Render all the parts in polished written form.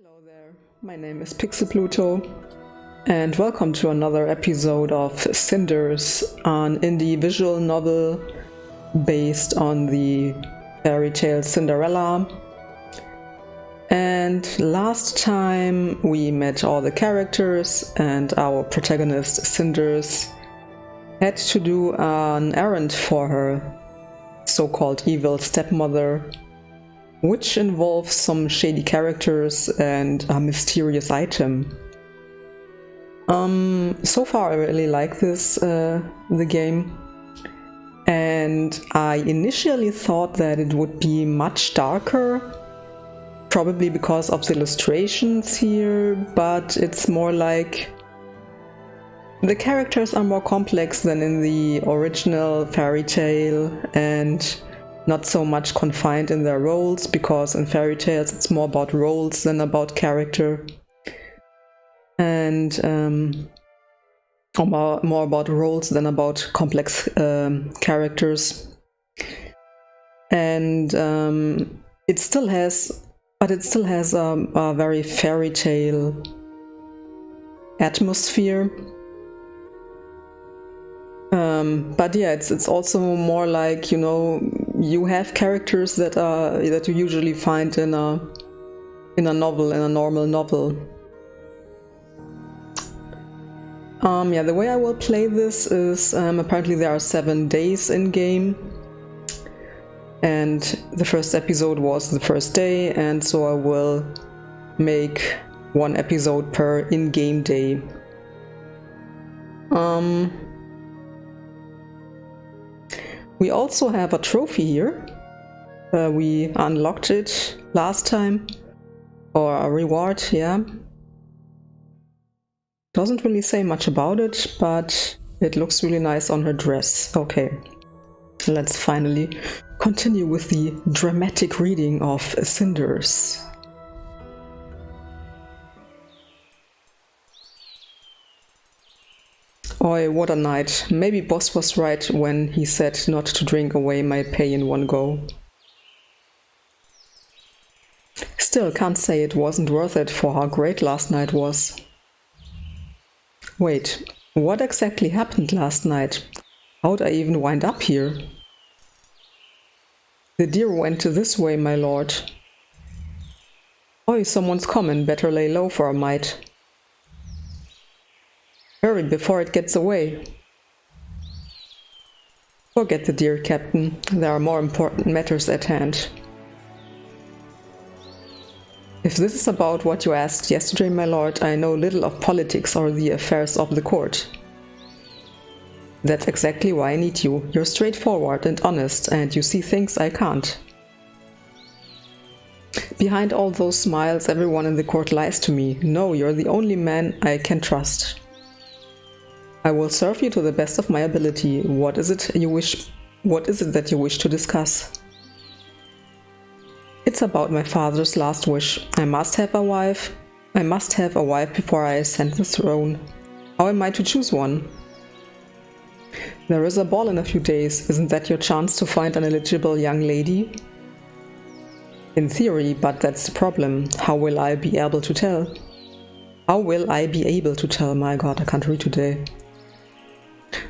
Hello there, my name is Pixel Pluto, and welcome to another episode of Cinders, an indie visual novel based on the fairy tale Cinderella. And last time we met all the characters, and our protagonist Cinders had to do an errand for her so-called evil stepmother, which involves some shady characters and a mysterious item. So far I really like the game, and I initially thought that it would be much darker, probably because of the illustrations here, but it's more like the characters are more complex than in the original fairy tale, and not so much confined in their roles, because in fairy tales it's more about roles than about character, and or more about roles than about complex characters. And it still has a very fairy tale atmosphere. But yeah, it's also more like, you know, you have characters that you usually find in a novel, in a normal novel. Yeah, the way I will play this is apparently there are 7 days in game, and the first episode was the first day, and so I will make 1 episode per in-game day. We also have a trophy here. We unlocked it last time, or a reward, yeah. Doesn't really say much about it, but it looks really nice on her dress. Okay, let's finally continue with the dramatic reading of Cinders. Oi, what a night. Maybe Boss was right when he said not to drink away my pay in one go. Still can't say it wasn't worth it for how great last night was. Wait, what exactly happened last night? How'd I even wind up here? The deer went this way, my lord. Oi, someone's coming, better lay low for a mite. Hurry before it gets away. Forget the deer, Captain. There are more important matters at hand. If this is about what you asked yesterday, my lord, I know little of politics or the affairs of the court. That's exactly why I need you. You're straightforward and honest, and you see things I can't. Behind all those smiles, everyone in the court lies to me. No, you're the only man I can trust. I will serve you to the best of my ability. What is it that you wish to discuss? It's about my father's last wish. I must have a wife. I must have a wife before I ascend the throne. How am I to choose one? There is a ball in a few days. Isn't that your chance to find an eligible young lady? In theory, but that's the problem. How will I be able to tell? How will I be able to tell? My God, I can't read today.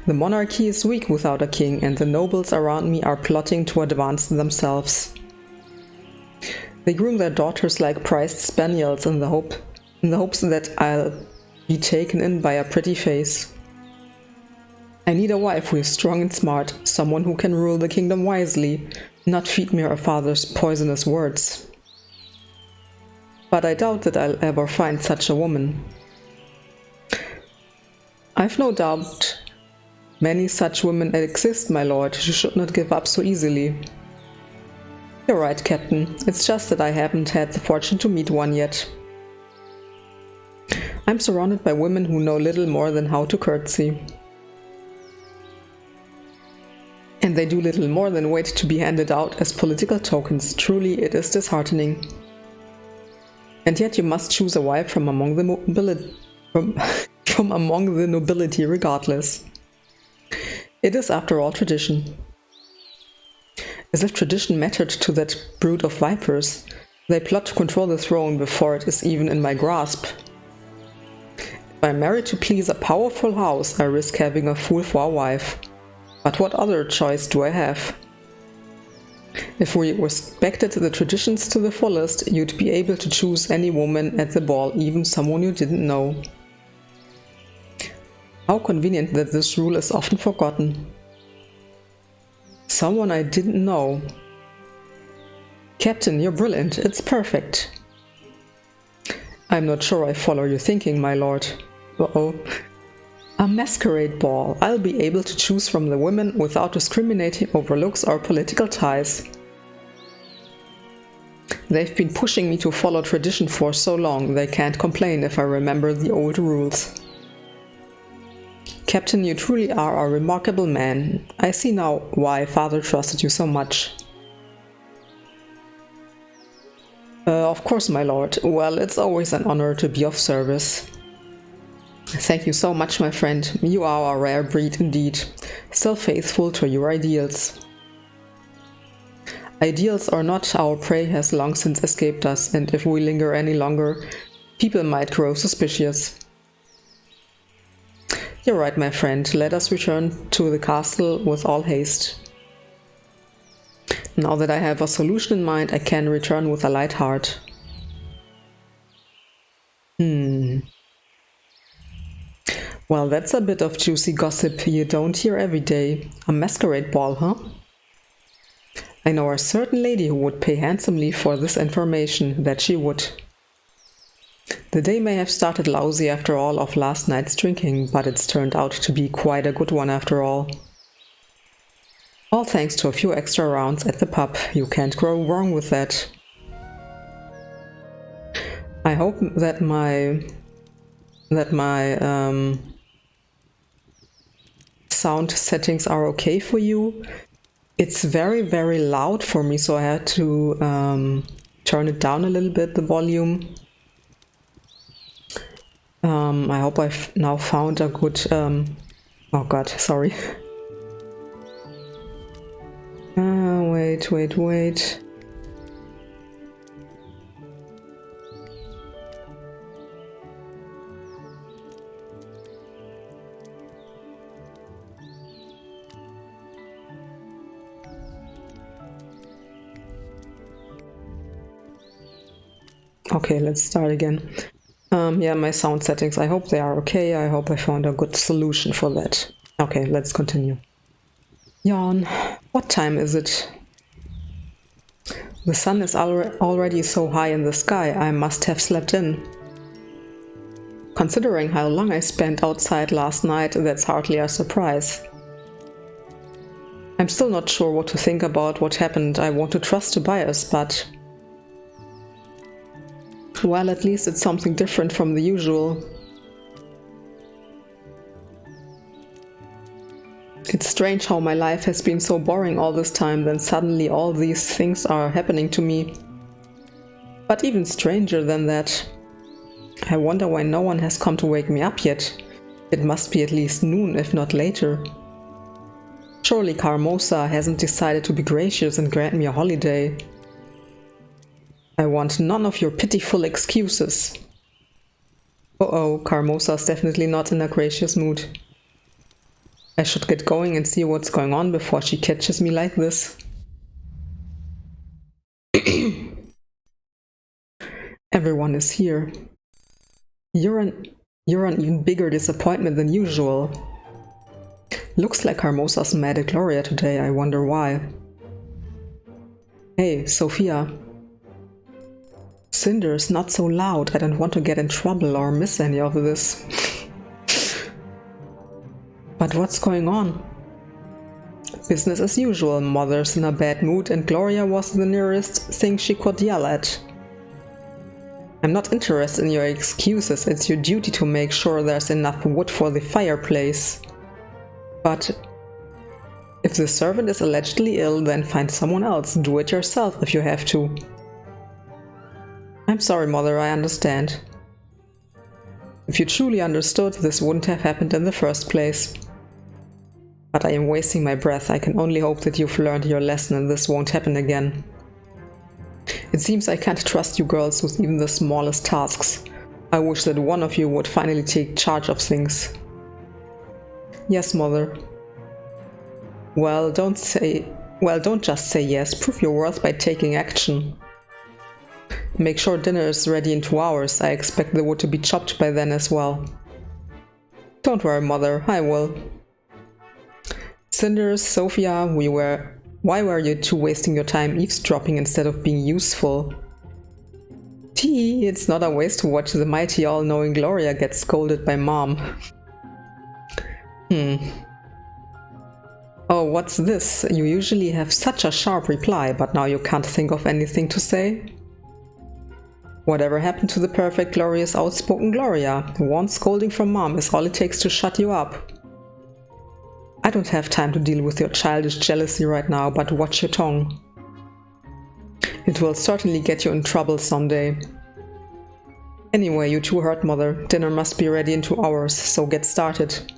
The monarchy is weak without a king, and the nobles around me are plotting to advance themselves. They groom their daughters like prized spaniels in the hopes that I'll be taken in by a pretty face. I need a wife who is strong and smart, someone who can rule the kingdom wisely, not feed me her father's poisonous words. But I doubt that I'll ever find such a woman. I've no doubt many such women exist, my lord. You should not give up so easily. You're right, Captain. It's just that I haven't had the fortune to meet one yet. I'm surrounded by women who know little more than how to curtsy. And they do little more than wait to be handed out as political tokens. Truly, it is disheartening. And yet you must choose a wife from among the nobility regardless. It is, after all, tradition. As if tradition mattered to that brood of vipers. They plot to control the throne before it is even in my grasp. If I'm married to please a powerful house, I risk having a fool for a wife. But what other choice do I have? If we respected the traditions to the fullest, you'd be able to choose any woman at the ball, even someone you didn't know. How convenient that this rule is often forgotten. Someone I didn't know. Captain, you're brilliant. It's perfect. I'm not sure I follow your thinking, my lord. Uh-oh. A masquerade ball. I'll be able to choose from the women without discriminating over looks or political ties. They've been pushing me to follow tradition for so long, they can't complain if I remember the old rules. Captain, you truly are a remarkable man. I see now why Father trusted you so much. Of course, my lord. Well, it's always an honor to be of service. Thank you so much, my friend. You are a rare breed indeed, still faithful to your ideals. Ideals or not, our prey has long since escaped us, and if we linger any longer, people might grow suspicious. You're right, my friend. Let us return to the castle with all haste. Now that I have a solution in mind, I can return with a light heart. Well, that's a bit of juicy gossip you don't hear every day. A masquerade ball, huh? I know a certain lady who would pay handsomely for this information, that she would. The day may have started lousy after all of last night's drinking, but it's turned out to be quite a good one after all. All thanks to a few extra rounds at the pub. You can't go wrong with that. I hope that my sound settings are okay for you. It's very, very loud for me, so I had to turn it down a little bit, the volume. I hope I've now found a good... oh god, sorry. Wait. Okay, let's start again. Yeah, my sound settings, I hope they are okay. I hope I found a good solution for that. Okay, let's continue. Yawn. What time is it? The sun is already so high in the sky, I must have slept in. Considering how long I spent outside last night, that's hardly a surprise. I'm still not sure what to think about what happened. I want to trust Tobias, but... well, at least it's something different from the usual. It's strange how my life has been so boring all this time, then suddenly all these things are happening to me. But even stranger than that, I wonder why no one has come to wake me up yet. It must be at least noon, if not later. Surely Carmosa hasn't decided to be gracious and grant me a holiday. I want none of your pitiful excuses. Uh-oh, Carmosa's definitely not in a gracious mood. I should get going and see what's going on before she catches me like this. Everyone is here. You're an even bigger disappointment than usual. Looks like Carmosa's mad at Gloria today, I wonder why. Hey, Sophia. Cinders, not so loud, I don't want to get in trouble or miss any of this. But what's going on? Business as usual, Mother's in a bad mood and Gloria was the nearest thing she could yell at. I'm not interested in your excuses, it's your duty to make sure there's enough wood for the fireplace. But if the servant is allegedly ill, then find someone else, do it yourself if you have to. I'm sorry, Mother, I understand. If you truly understood, this wouldn't have happened in the first place. But I am wasting my breath. I can only hope that you've learned your lesson and this won't happen again. It seems I can't trust you girls with even the smallest tasks. I wish that one of you would finally take charge of things. Yes, Mother. Well, don't just say yes. Prove your worth by taking action. Make sure dinner is ready in 2 hours. I expect the wood to be chopped by then as well. Don't worry, Mother. I will. Cinders, Sophia, why were you two wasting your time eavesdropping instead of being useful? Tee, it's not a waste to watch the mighty all-knowing Gloria get scolded by Mom. Oh, what's this? You usually have such a sharp reply, but now you can't think of anything to say? Whatever happened to the perfect, glorious, outspoken Gloria? One scolding from Mom is all it takes to shut you up. I don't have time to deal with your childish jealousy right now, but watch your tongue. It will certainly get you in trouble someday. Anyway, you two heard, Mother. Dinner must be ready in 2 hours, so get started.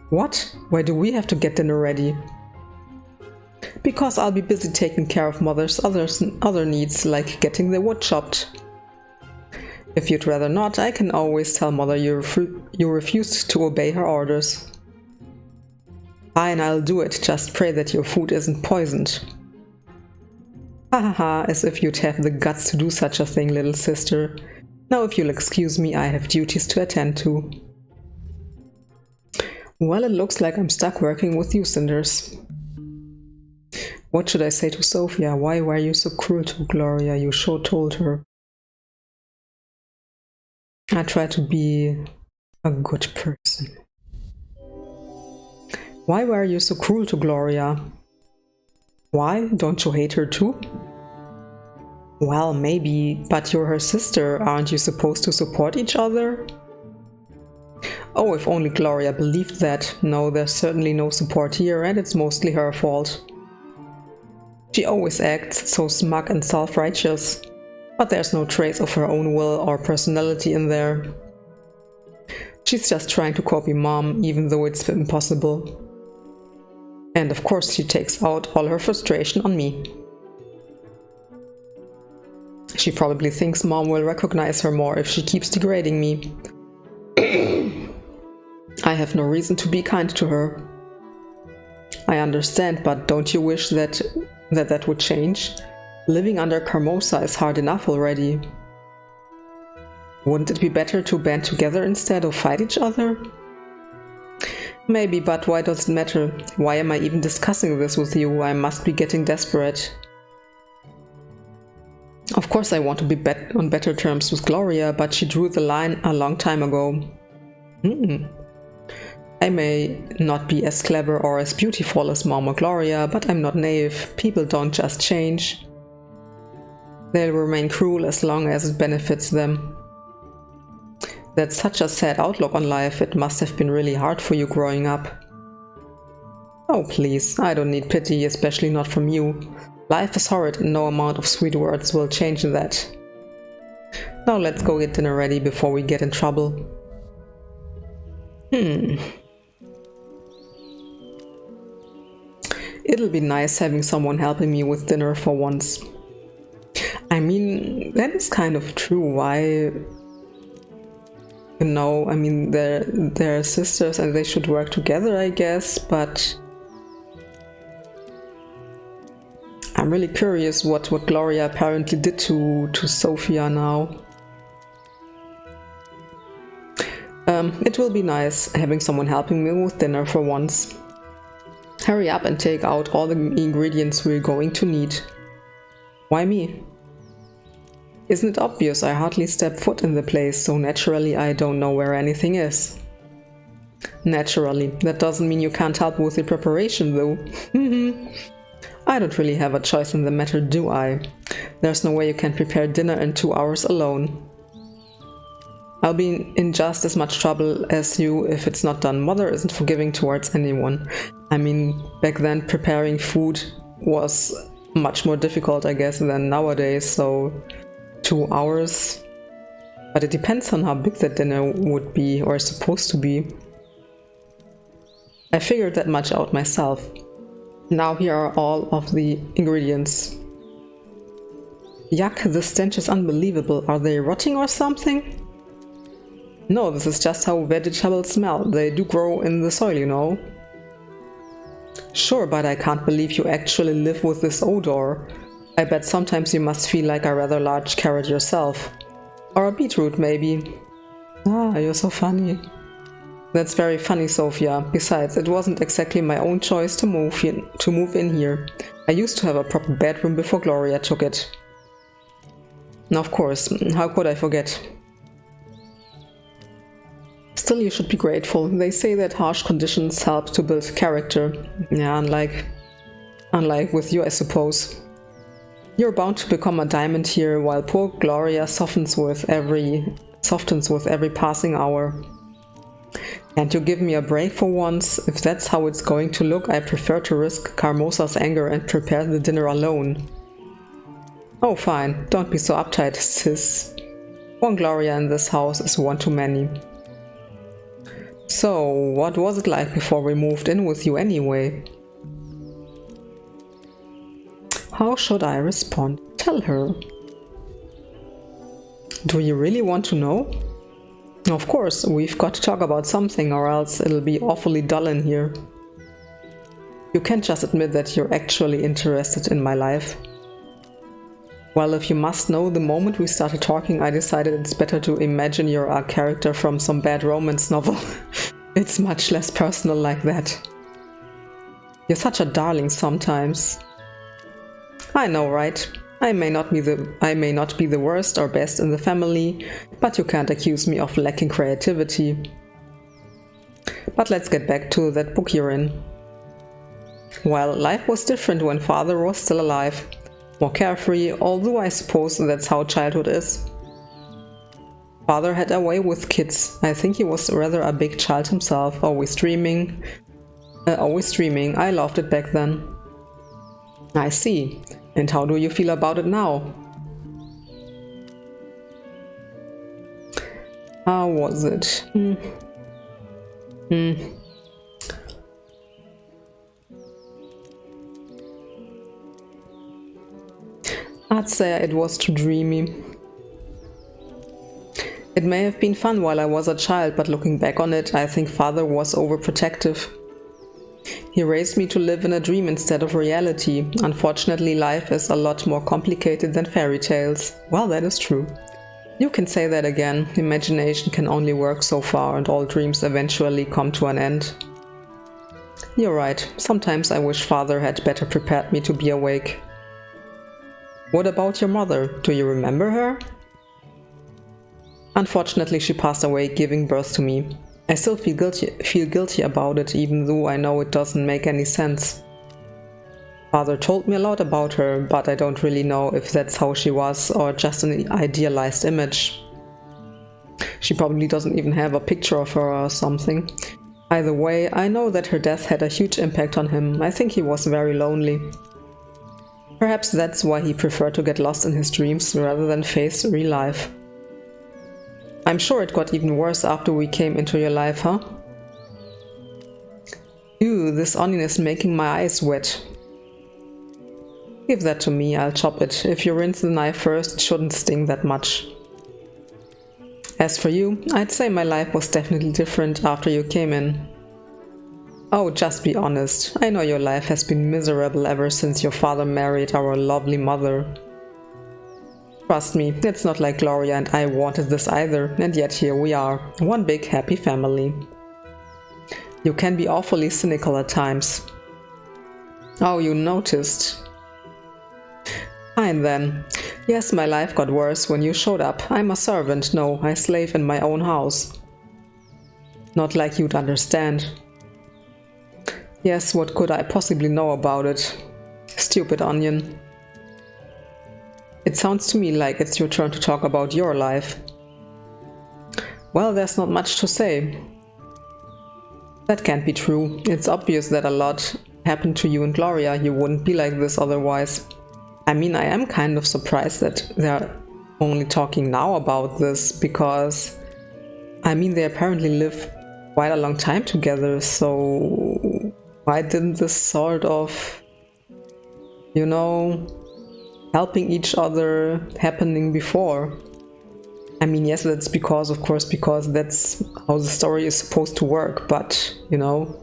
What? Why do we have to get dinner ready? Because I'll be busy taking care of Mother's other needs, like getting the wood chopped. If you'd rather not, I can always tell Mother you refused to obey her orders. Fine, I'll do it, just pray that your food isn't poisoned. Ha ha ha, as if you'd have the guts to do such a thing, little sister. Now if you'll excuse me, I have duties to attend to. Well, it looks like I'm stuck working with you, Cinders. What should I say to Sophia? Why were you so cruel to Gloria? You sure told her. I try to be a good person. Why were you so cruel to Gloria? Why? Don't you hate her too? Well, maybe, but you're her sister. Aren't you supposed to support each other? Oh, if only Gloria believed that. No, there's certainly no support here, and it's mostly her fault. She always acts so smug and self-righteous, but there's no trace of her own will or personality in there. She's just trying to copy Mom, even though it's impossible. And of course she takes out all her frustration on me. She probably thinks Mom will recognize her more if she keeps degrading me. I have no reason to be kind to her. I understand, but don't you wish that would change? Living under Carmosa is hard enough already. Wouldn't it be better to band together instead of fight each other? Maybe, but why does it matter? Why am I even discussing this with you? I must be getting desperate. Of course I want to be on better terms with Gloria, but she drew the line a long time ago. I may not be as clever or as beautiful as Mom or Gloria, but I'm not naive. People don't just change. They'll remain cruel as long as it benefits them. That's such a sad outlook on life. It must have been really hard for you growing up. Oh please, I don't need pity, especially not from you. Life is horrid and no amount of sweet words will change that. Now let's go get dinner ready before we get in trouble. It'll be nice having someone helping me with dinner for once. I mean, that is kind of true. Why... You know, I mean, they're sisters and they should work together, I guess, but... I'm really curious what Gloria apparently did to Sophia now. It will be nice having someone helping me with dinner for once. Hurry up and take out all the ingredients we're going to need. Why me? Isn't it obvious? I hardly step foot in the place, so naturally I don't know where anything is. Naturally. That doesn't mean you can't help with the preparation, though. I don't really have a choice in the matter, do I? There's no way you can prepare dinner in 2 hours alone. I'll be in just as much trouble as you if it's not done. Mother isn't forgiving towards anyone. I mean, back then preparing food was much more difficult, I guess, than nowadays, so 2 hours. But it depends on how big that dinner would be, or is supposed to be. I figured that much out myself. Now here are all of the ingredients. Yuck, the stench is unbelievable. Are they rotting or something? No, this is just how vegetables smell. They do grow in the soil, you know. Sure, but I can't believe you actually live with this odor. I bet sometimes you must feel like a rather large carrot yourself. Or a beetroot, maybe. Ah, you're so funny. That's very funny, Sophia. Besides, it wasn't exactly my own choice to move in here. I used to have a proper bedroom before Gloria took it. Now, of course, how could I forget? Still, you should be grateful. They say that harsh conditions help to build character. Yeah, unlike with you, I suppose. You're bound to become a diamond here, while poor Gloria softens with every passing hour. Can't you give me a break for once? If that's how it's going to look, I prefer to risk Carmosa's anger and prepare the dinner alone. Oh, fine. Don't be so uptight, sis. One Gloria in this house is one too many. So, what was it like before we moved in with you anyway? How should I respond? Tell her. Do you really want to know? Of course, we've got to talk about something or else it'll be awfully dull in here. You can't just admit that you're actually interested in my life. Well, if you must know, the moment we started talking I decided it's better to imagine you're a character from some bad romance novel. It's much less personal like that. You're such a darling sometimes. I know, right? I may not be the worst or best in the family, but you can't accuse me of lacking creativity. But let's get back to that book you're in. Well, life was different when Father was still alive. More carefree, although I suppose that's how childhood is. Father had a way with kids. I think he was rather a big child himself, always dreaming. I loved it back then. I see. And how do you feel about it now? How was it? I'd say it was too dreamy. It may have been fun while I was a child, but looking back on it, I think Father was overprotective. He raised me to live in a dream instead of reality. Unfortunately, life is a lot more complicated than fairy tales. Well, that is true. You can say that again. Imagination can only work so far, and all dreams eventually come to an end. You're right. Sometimes I wish Father had better prepared me to be awake. What about your mother? Do you remember her? Unfortunately, she passed away giving birth to me. I still feel guilty about it, even though I know it doesn't make any sense. Father told me a lot about her, but I don't really know if that's how she was or just an idealized image. She probably doesn't even have a picture of her or something. Either way, I know that her death had a huge impact on him. I think he was very lonely. Perhaps that's why he preferred to get lost in his dreams rather than face real life. I'm sure it got even worse after we came into your life, huh? Ew, this onion is making my eyes wet. Give that to me, I'll chop it. If you rinse the knife first, it shouldn't sting that much. As for you, I'd say my life was definitely different after you came in. Oh, just be honest. I know your life has been miserable ever since your father married our lovely mother. Trust me, it's not like Gloria and I wanted this either, and yet here we are, one big happy family. You can be awfully cynical at times. Oh, you noticed. Fine then. Yes, my life got worse when you showed up. I'm a servant, no, I slave in my own house. Not like you'd understand. Yes, what could I possibly know about it? Stupid onion. It sounds to me like it's your turn to talk about your life. Well, there's not much to say. That can't be true. It's obvious that a lot happened to you and Gloria. You wouldn't be like this otherwise. I mean, I am kind of surprised that they're only talking now about this because, I mean, they apparently live quite a long time together, so why didn't this sort of, you know, helping each other happening before. I mean, yes, that's because, of course, because that's how the story is supposed to work, but, you know,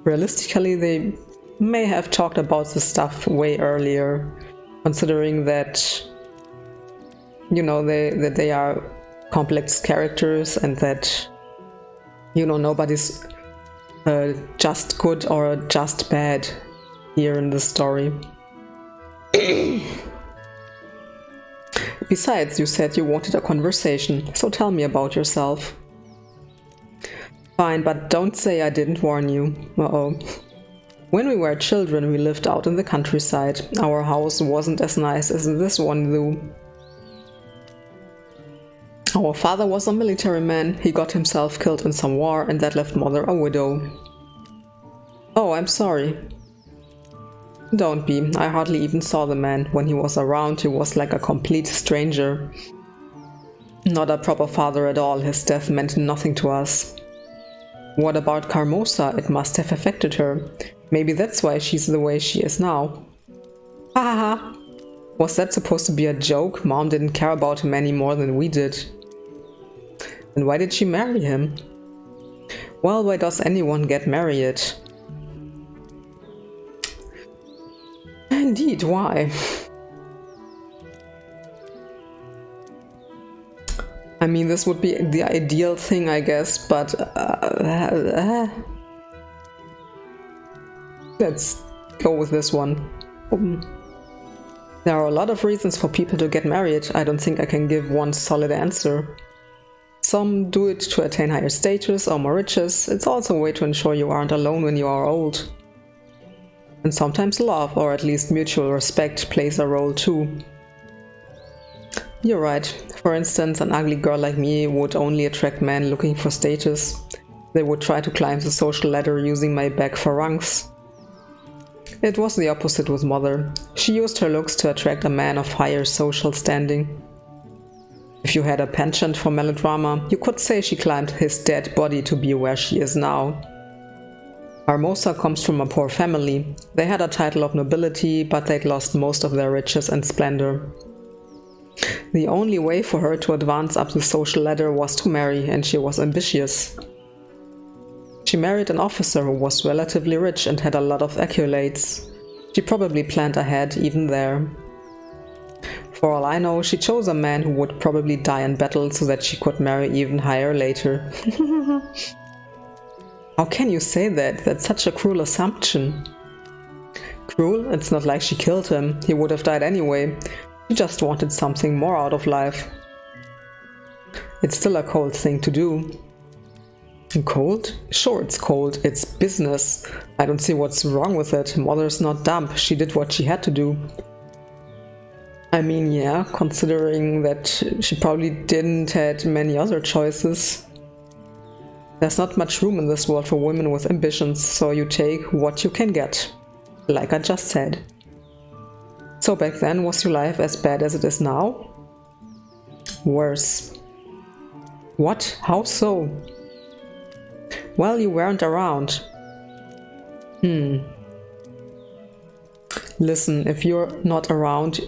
realistically, they may have talked about this stuff way earlier, considering that, you know, that they are complex characters and that, you know, nobody's just good or just bad here in the story. Besides, you said you wanted a conversation, so tell me about yourself. Fine, but don't say I didn't warn you. Uh-oh. When we were children, we lived out in the countryside. Our house wasn't as nice as this one, though. Our father was a military man. He got himself killed in some war, and that left Mother a widow. Oh, I'm sorry. Don't be. I hardly even saw the man. When he was around, he was like a complete stranger. Not a proper father at all. His death meant nothing to us. What about Carmosa? It must have affected her. Maybe that's why she's the way she is now. Ha ha ha! Was that supposed to be a joke? Mom didn't care about him any more than we did. Then why did she marry him? Well, why does anyone get married? Indeed, why? I mean, this would be the ideal thing, I guess, but let's go with this one. There are a lot of reasons for people to get married. I don't think I can give one solid answer. Some do it to attain higher status or more riches. It's also a way to ensure you aren't alone when you are old. And sometimes love, or at least mutual respect, plays a role too. You're right. For instance, an ugly girl like me would only attract men looking for status. They would try to climb the social ladder using my back for rungs. It was the opposite with Mother. She used her looks to attract a man of higher social standing. If you had a penchant for melodrama, you could say she climbed his dead body to be where she is now. Hermosa comes from a poor family. They had a title of nobility, but they'd lost most of their riches and splendor. The only way for her to advance up the social ladder was to marry, and she was ambitious. She married an officer who was relatively rich and had a lot of accolades. She probably planned ahead even there. For all I know, she chose a man who would probably die in battle so that she could marry even higher later. How can you say that? That's such a cruel assumption. Cruel? It's not like she killed him. He would have died anyway. She just wanted something more out of life. It's still a cold thing to do. Cold? Sure, it's cold. It's business. I don't see what's wrong with it. Mother's not dumb. She did what she had to do. I mean, yeah, considering that she probably didn't had many other choices. There's not much room in this world for women with ambitions, so you take what you can get. Like I just said. So back then, was your life as bad as it is now? Worse. What? How so? Well, you weren't around. Listen, if you're not around,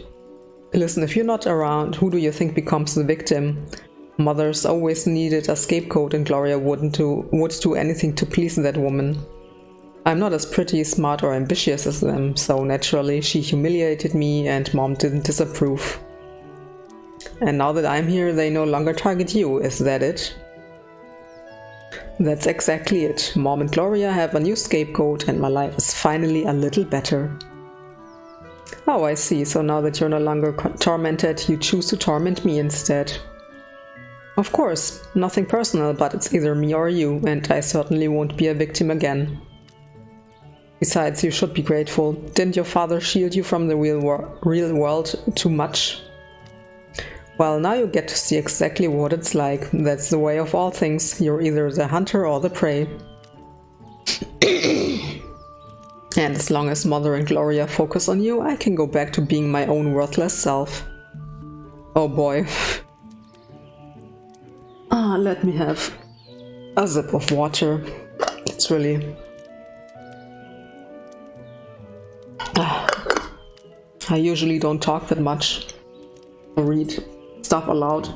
who do you think becomes the victim? Mothers always needed a scapegoat, and Gloria would do anything to please that woman. I'm not as pretty, smart, or ambitious as them, so naturally she humiliated me and Mom didn't disapprove. And now that I'm here, they no longer target you, is that it? That's exactly it. Mom and Gloria have a new scapegoat and my life is finally a little better. Oh, I see, so now that you're no longer tormented, you choose to torment me instead. Of course, nothing personal, but it's either me or you, and I certainly won't be a victim again. Besides, you should be grateful. Didn't your father shield you from the real world too much? Well, now you get to see exactly what it's like. That's the way of all things. You're either the hunter or the prey. And as long as Mother and Gloria focus on you, I can go back to being my own worthless self. Oh boy. Let me have a sip of water. It's really... I usually don't talk that much or read stuff aloud.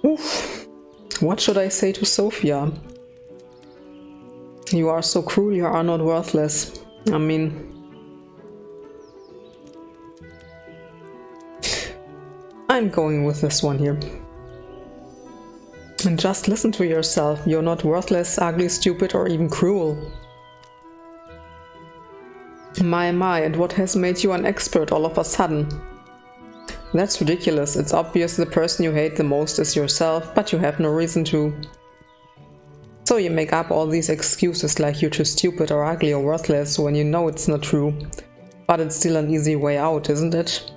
Oof. What should I say to Sophia? You are so cruel, you are not worthless. I mean... I'm going with this one here. And just listen to yourself. You're not worthless, ugly, stupid, or even cruel. My, and what has made you an expert all of a sudden? That's ridiculous. It's obvious the person you hate the most is yourself, but you have no reason to. So you make up all these excuses like you're too stupid or ugly or worthless when you know it's not true. But it's still an easy way out, isn't it?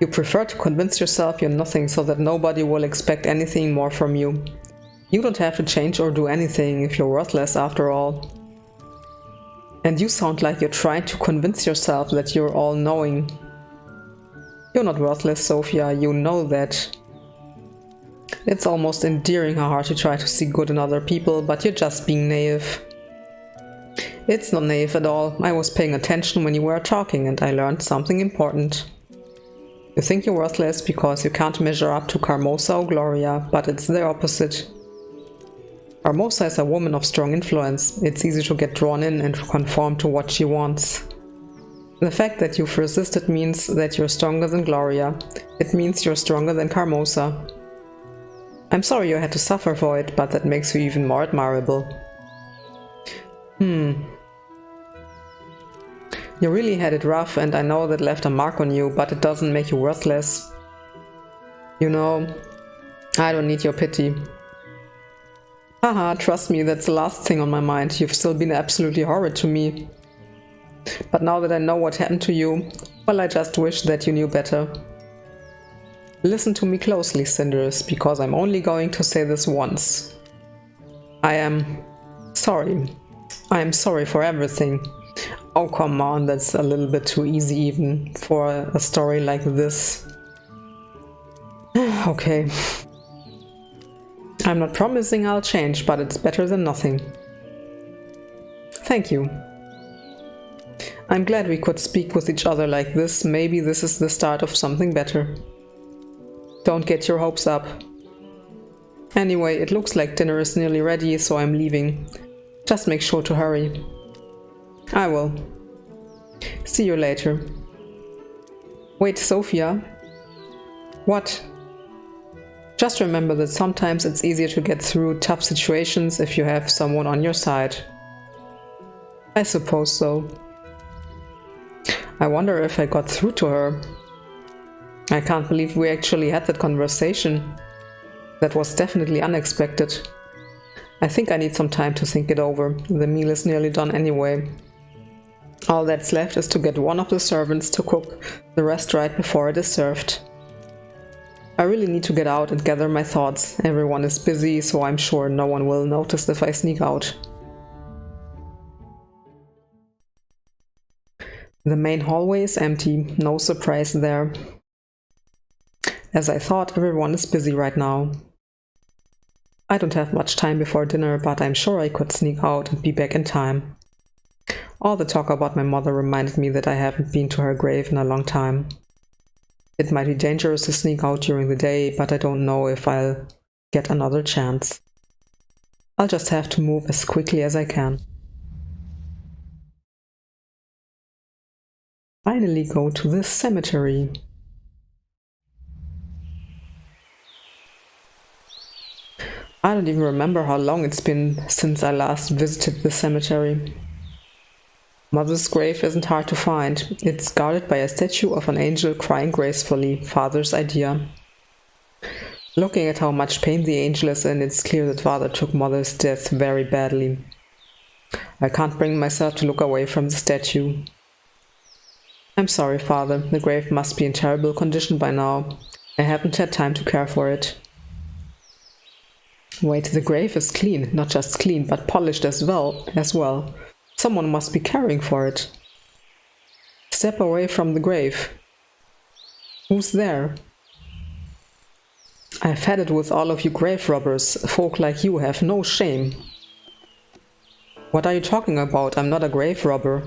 You prefer to convince yourself you're nothing so that nobody will expect anything more from you. You don't have to change or do anything if you're worthless after all. And you sound like you're trying to convince yourself that you're all-knowing. You're not worthless, Sophia, you know that. It's almost endearing how hard you try to see good in other people, but you're just being naive. It's not naive at all. I was paying attention when you were talking and I learned something important. You think you're worthless because you can't measure up to Carmosa or Gloria, but it's the opposite. Carmosa is a woman of strong influence. It's easy to get drawn in and conform to what she wants. The fact that you've resisted means that you're stronger than Gloria. It means you're stronger than Carmosa. I'm sorry you had to suffer for it, but that makes you even more admirable. You really had it rough, and I know that left a mark on you, but it doesn't make you worthless. You know, I don't need your pity. Haha, trust me, that's the last thing on my mind. You've still been absolutely horrid to me. But now that I know what happened to you, well, I just wish that you knew better. Listen to me closely, Cinders, because I'm only going to say this once. I am sorry. I am sorry for everything. Oh, come on, that's a little bit too easy even for a story like this. Okay. I'm not promising I'll change, but it's better than nothing. Thank you. I'm glad we could speak with each other like this. Maybe this is the start of something better. Don't get your hopes up. Anyway, it looks like dinner is nearly ready, so I'm leaving. Just make sure to hurry. I will. See you later. Wait, Sophia? What? Just remember that sometimes it's easier to get through tough situations if you have someone on your side. I suppose so. I wonder if I got through to her. I can't believe we actually had that conversation. That was definitely unexpected. I think I need some time to think it over. The meal is nearly done anyway. All that's left is to get one of the servants to cook the rest right before it is served. I really need to get out and gather my thoughts. Everyone is busy, so I'm sure no one will notice if I sneak out. The main hallway is empty, no surprise there. As I thought, everyone is busy right now. I don't have much time before dinner, but I'm sure I could sneak out and be back in time. All the talk about my mother reminded me that I haven't been to her grave in a long time. It might be dangerous to sneak out during the day, but I don't know if I'll get another chance. I'll just have to move as quickly as I can. Finally go to this cemetery. I don't even remember how long it's been since I last visited the cemetery. Mother's grave isn't hard to find. It's guarded by a statue of an angel crying gracefully, Father's idea. Looking at how much pain the angel is in, it's clear that Father took Mother's death very badly. I can't bring myself to look away from the statue. I'm sorry, Father. The grave must be in terrible condition by now. I haven't had time to care for it. Wait, the grave is clean. Not just clean, but polished as well. Someone must be caring for it. Step away from the grave. Who's there? I've had it with all of you grave robbers. Folk like you have no shame. What are you talking about? I'm not a grave robber.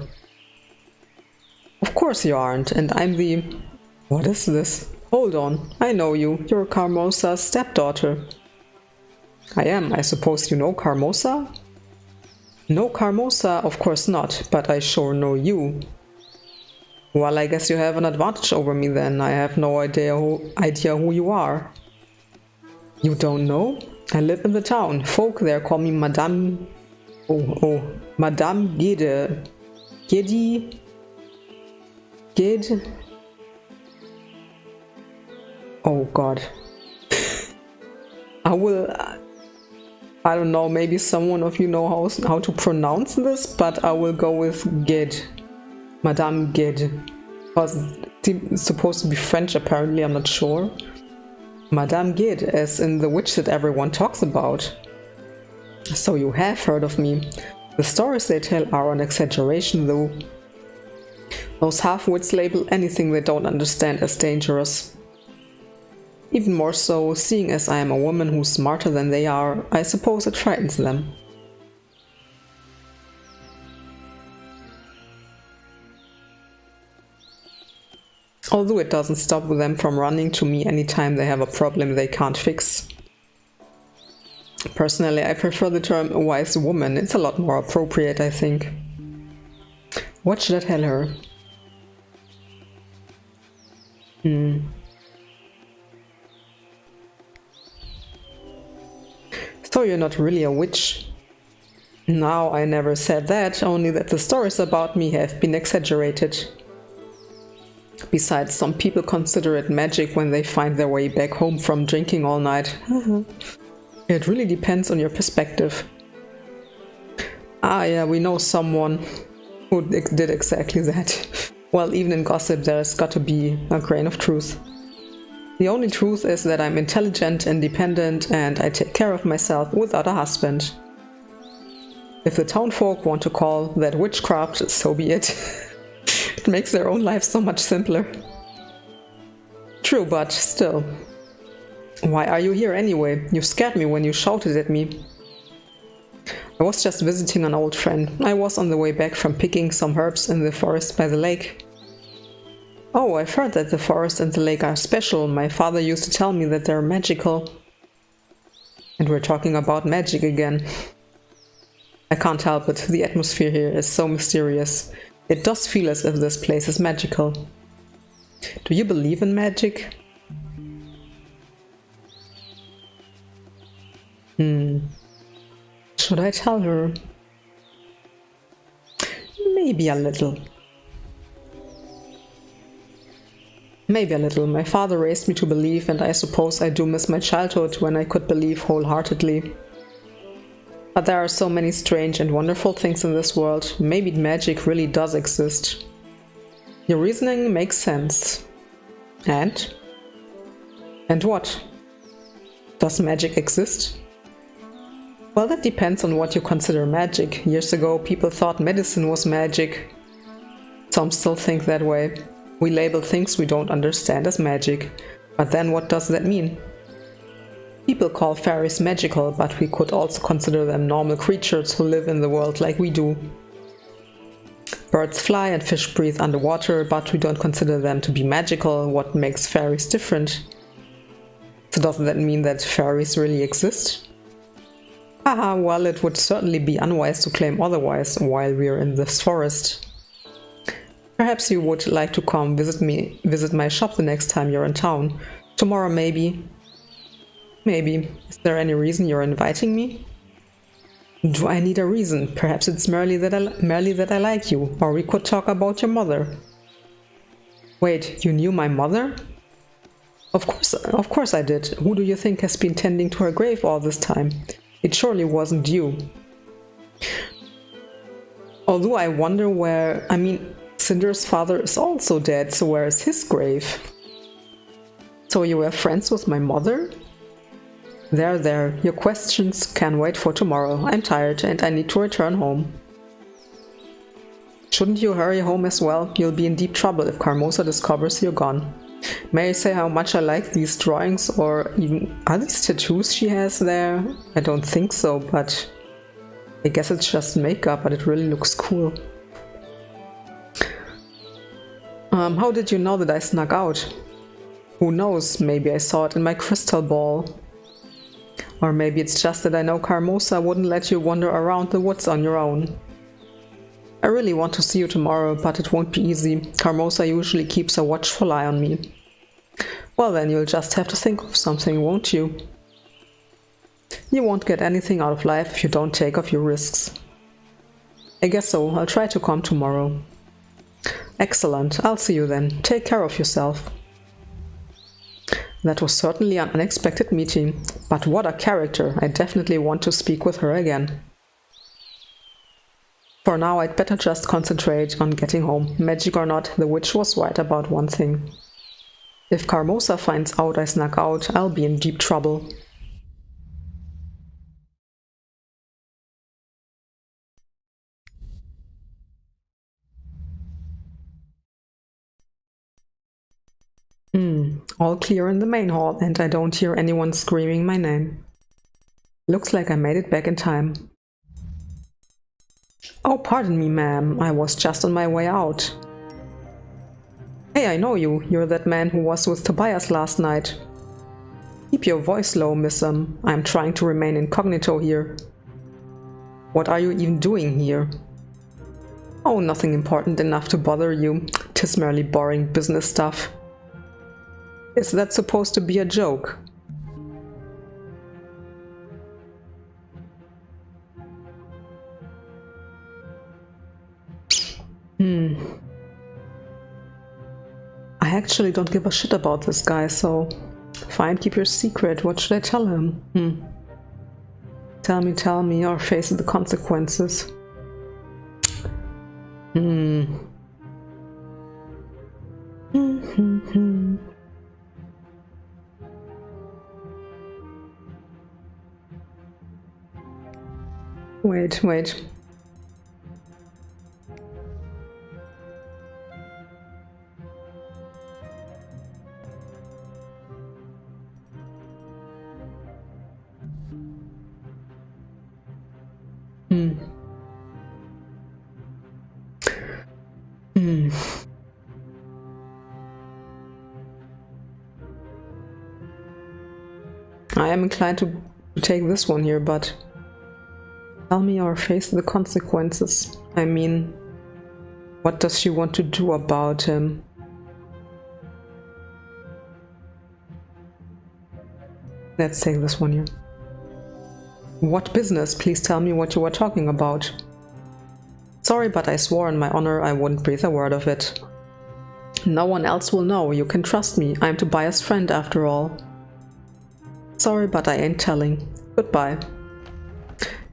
Of course you aren't, and I'm the... What is this? Hold on, I know you. You're Carmosa's stepdaughter. I am. I suppose you know Carmosa? No Carmosa, of course not, but I sure know you. Well, I guess you have an advantage over me then. I have no idea who you are. You don't know? I live in the town. Folk there call me Madame... Madame Gede. Gede? Oh god. I don't know, maybe someone of you know how to pronounce this, but I will go with Gede. Madame Gede. Because it's supposed to be French apparently, I'm not sure. Madame Gede, as in the witch that everyone talks about. So you have heard of me. The stories they tell are an exaggeration though. Those half-wits label anything they don't understand as dangerous. Even more so, seeing as I am a woman who's smarter than they are, I suppose it frightens them. Although it doesn't stop them from running to me anytime they have a problem they can't fix. Personally, I prefer the term wise woman. It's a lot more appropriate, I think. What should I tell her? So you're not really a witch? No, I never said that, only that the stories about me have been exaggerated. Besides, some people consider it magic when they find their way back home from drinking all night. It really depends on your perspective. Ah yeah, we know someone who did exactly that. Well, even in gossip there's got to be a grain of truth. The only truth is that I'm intelligent, independent, and I take care of myself without a husband. If the townfolk want to call that witchcraft, so be it. It makes their own life so much simpler. True, but still. Why are you here anyway? You scared me when you shouted at me. I was just visiting an old friend. I was on the way back from picking some herbs in the forest by the lake. Oh, I've heard that the forest and the lake are special. My father used to tell me that they're magical. And we're talking about magic again. I can't help it. The atmosphere here is so mysterious. It does feel as if this place is magical. Do you believe in magic? Should I tell her? Maybe a little. Maybe a little. My father raised me to believe, and I suppose I do miss my childhood when I could believe wholeheartedly. But there are so many strange and wonderful things in this world. Maybe magic really does exist. Your reasoning makes sense. And? And what? Does magic exist? Well, that depends on what you consider magic. Years ago, people thought medicine was magic. Some still think that way. We label things we don't understand as magic. But then what does that mean? People call fairies magical, but we could also consider them normal creatures who live in the world like we do. Birds fly and fish breathe underwater, but we don't consider them to be magical. What makes fairies different? So doesn't that mean that fairies really exist? Haha, well, it would certainly be unwise to claim otherwise while we're in this forest. Perhaps you would like to come visit my shop the next time you're in town. Tomorrow maybe. Maybe. Is there any reason you're inviting me? Do I need a reason? Perhaps it's merely that I like you, or we could talk about your mother. Wait, you knew my mother? Of course I did. Who do you think has been tending to her grave all this time? It surely wasn't you. Although I wonder where... Cinders' father is also dead, so where is his grave? So you were friends with my mother? There, your questions can wait for tomorrow. I'm tired and I need to return home. Shouldn't you hurry home as well? You'll be in deep trouble if Carmosa discovers you're gone. May I say how much I like these drawings, or even... Are these tattoos she has there? I don't think so, but... I guess it's just makeup, but it really looks cool. How did you know that I snuck out? Who knows, maybe I saw it in my crystal ball. Or maybe it's just that I know Carmosa wouldn't let you wander around the woods on your own. I really want to see you tomorrow, but it won't be easy. Carmosa usually keeps a watchful eye on me. Well then, you'll just have to think of something, won't you? You won't get anything out of life if you don't take off your risks. I guess so. I'll try to come tomorrow. Excellent. I'll see you then. Take care of yourself. That was certainly an unexpected meeting, but what a character. I definitely want to speak with her again. For now, I'd better just concentrate on getting home. Magic or not, the witch was right about one thing. If Carmosa finds out I snuck out, I'll be in deep trouble. All clear in the main hall, and I don't hear anyone screaming my name. Looks like I made it back in time. Oh, pardon me, ma'am. I was just on my way out. Hey, I know you. You're that man who was with Tobias last night. Keep your voice low, miss'em. I'm trying to remain incognito here. What are you even doing here? Oh, nothing important enough to bother you. 'Tis merely boring business stuff. Is that supposed to be a joke? I actually don't give a shit about this guy, so... Fine, keep your secret. What should I tell him? Tell me, or face the consequences. Wait. I am inclined to take this one here, but... Tell me or face the consequences. I mean, what does she want to do about him? Let's take this one here. What business? Please tell me what you were talking about. Sorry, but I swore on my honor I wouldn't breathe a word of it. No one else will know. You can trust me. I'm Tobias' friend after all. Sorry, but I ain't telling. Goodbye.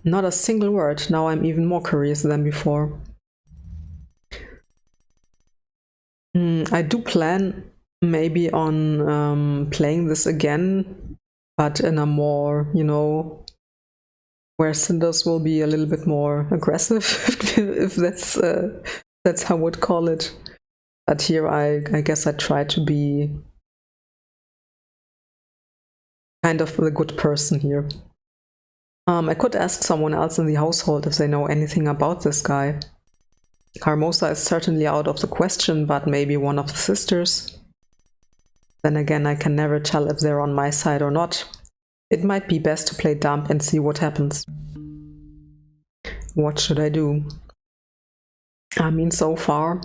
Not a single word. Now I'm even more curious than before. I do plan maybe on playing this again, but in a more, where Cinders will be a little bit more aggressive, if that's how I would call it. But here I guess I try to be kind of the good person here. I could ask someone else in the household if they know anything about this guy. Carmosa is certainly out of the question, but maybe one of the sisters. Then again, I can never tell if they're on my side or not. It might be best to play dumb and see what happens. What should I do? I mean, so far...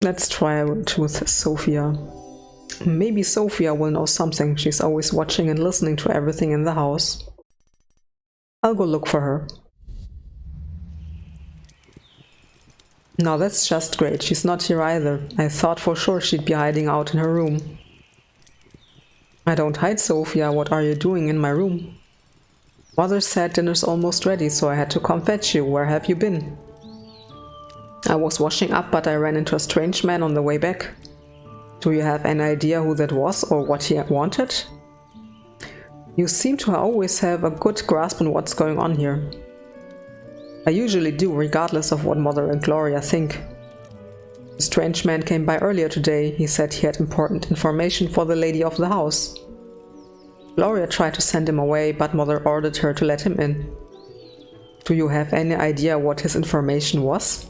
Let's try it with Sophia. Maybe Sophia will know something. She's always watching and listening to everything in the house. I'll go look for her. Now that's just great. She's not here either. I thought for sure she'd be hiding out in her room. I don't hide, Sophia. What are you doing in my room? Mother said dinner's almost ready, so I had to come fetch you. Where have you been? I was washing up, but I ran into a strange man on the way back. Do you have any idea who that was or what he wanted? You seem to always have a good grasp on what's going on here. I usually do, regardless of what Mother and Gloria think. A strange man came by earlier today. He said he had important information for the lady of the house. Gloria tried to send him away, but Mother ordered her to let him in. Do you have any idea what his information was?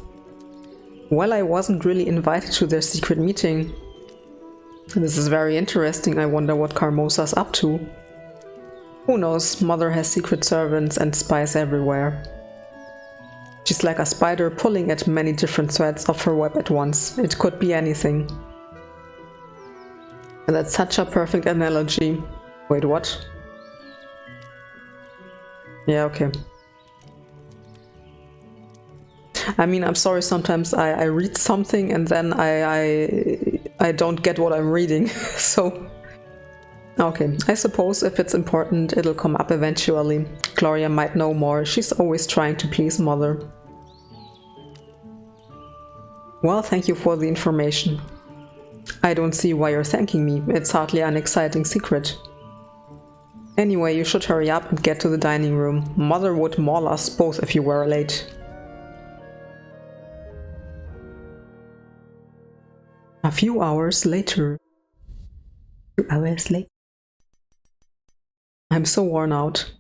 Well, I wasn't really invited to their secret meeting. This is very interesting. I wonder what Carmosa's up to. Who knows, Mother has secret servants and spies everywhere. She's like a spider pulling at many different threads of her web at once. It could be anything. And that's such a perfect analogy. Wait, what? Yeah, okay. I mean, I'm sorry, sometimes I read something and then I don't get what I'm reading, so... Okay, I suppose if it's important, it'll come up eventually. Gloria might know more, she's always trying to please Mother. Well, thank you for the information. I don't see why you're thanking me, it's hardly an exciting secret. Anyway, you should hurry up and get to the dining room. Mother would maul us both if you were late. A few hours later. 2 hours later. I'm so worn out.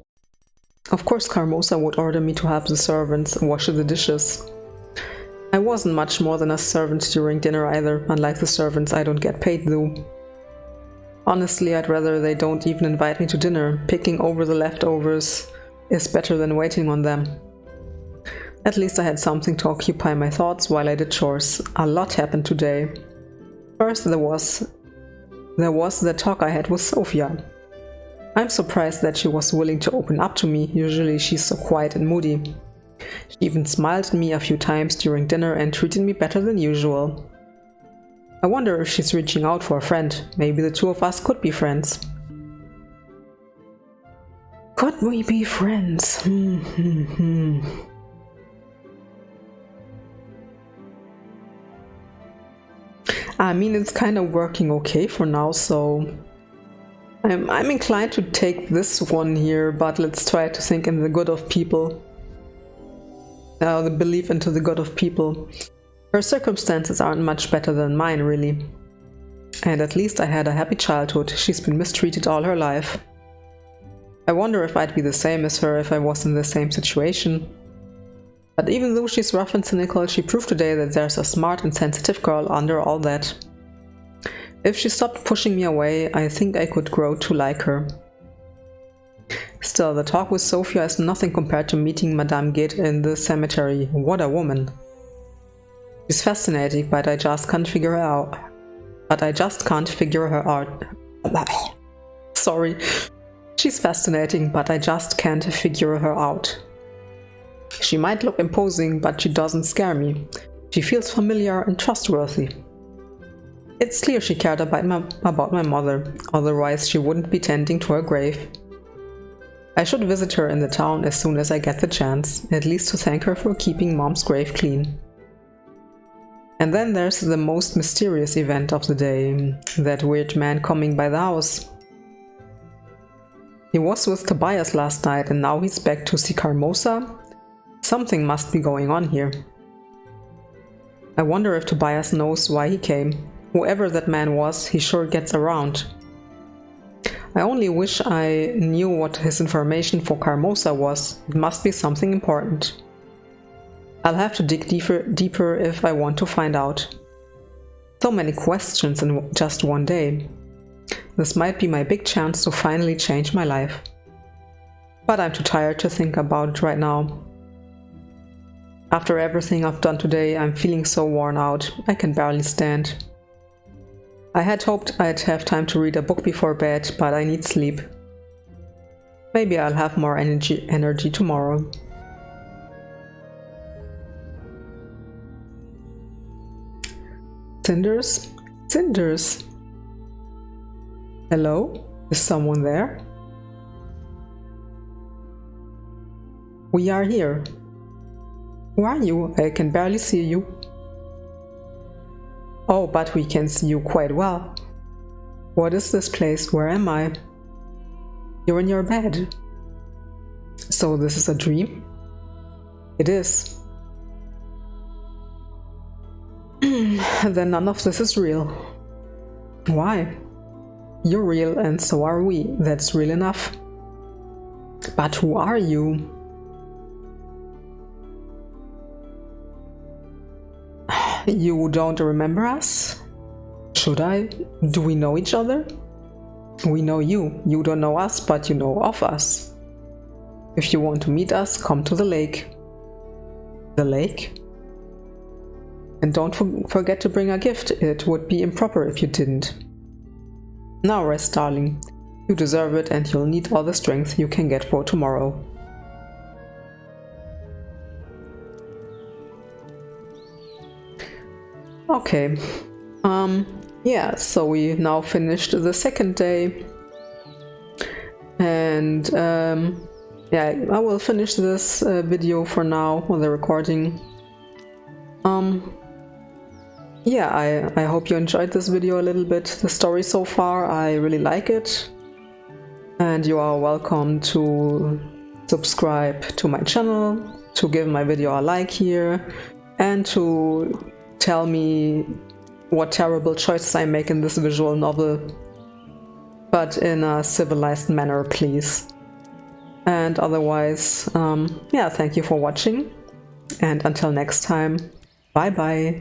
Of course Carmosa would order me to help the servants wash the dishes. I wasn't much more than a servant during dinner either, unlike the servants I don't get paid though. Honestly, I'd rather they don't even invite me to dinner. Picking over the leftovers is better than waiting on them. At least I had something to occupy my thoughts while I did chores. A lot happened today. First there was the talk I had with Sophia. I'm surprised that she was willing to open up to me, usually she's so quiet and moody. She even smiled at me a few times during dinner and treated me better than usual. I wonder if she's reaching out for a friend, maybe the two of us could be friends. Could we be friends? I mean, it's kind of working okay for now, so I'm inclined to take this one here, but let's try to think in the good of people. The belief into the good of people. Her circumstances aren't much better than mine, really. And at least I had a happy childhood. She's been mistreated all her life. I wonder if I'd be the same as her if I was in the same situation. But even though she's rough and cynical, she proved today that there's a smart and sensitive girl under all that. If she stopped pushing me away, I think I could grow to like her. Still, the talk with Sophia is nothing compared to meeting Madame Gide in the cemetery. What a woman! She's fascinating, but I just can't figure her out. Sorry. She's fascinating, but I just can't figure her out. She might look imposing, but she doesn't scare me. She feels familiar and trustworthy. It's clear she cared about my mother, otherwise she wouldn't be tending to her grave. I should visit her in the town as soon as I get the chance, at least to thank her for keeping Mom's grave clean. And then there's the most mysterious event of the day, that weird man coming by the house. He was with Tobias last night and now he's back to see Carmosa? Something must be going on here. I wonder if Tobias knows why he came. Whoever that man was, he sure gets around. I only wish I knew what his information for Carmosa was. It must be something important. I'll have to dig deeper if I want to find out. So many questions in just one day. This might be my big chance to finally change my life. But I'm too tired to think about it right now. After everything I've done today, I'm feeling so worn out, I can barely stand. I had hoped I'd have time to read a book before bed, but I need sleep. Maybe I'll have more energy tomorrow. Cinders? Cinders? Hello? Is someone there? We are here. Who are you? I can barely see you. Oh, but we can see you quite well. What is this place? Where am I? You're in your bed. So this is a dream? It is. Then none of this is real. Why? You're real and so are we. That's real enough. But who are you? You don't remember us? Should I? Do we know each other? We know you. You don't know us, but you know of us. If you want to meet us, come to the lake. The lake? And don't forget to bring a gift. It would be improper if you didn't. Now rest, darling. You deserve it, and you'll need all the strength you can get for tomorrow. Okay. Yeah, so we now finished the second day. And yeah, I will finish this video for now, or the recording. Yeah, I hope you enjoyed this video a little bit. The story so far, I really like it. And you are welcome to subscribe to my channel, to give my video a like here, and to tell me what terrible choices I make in this visual novel. But in a civilized manner, please. And otherwise, yeah, thank you for watching. And until next time, bye bye.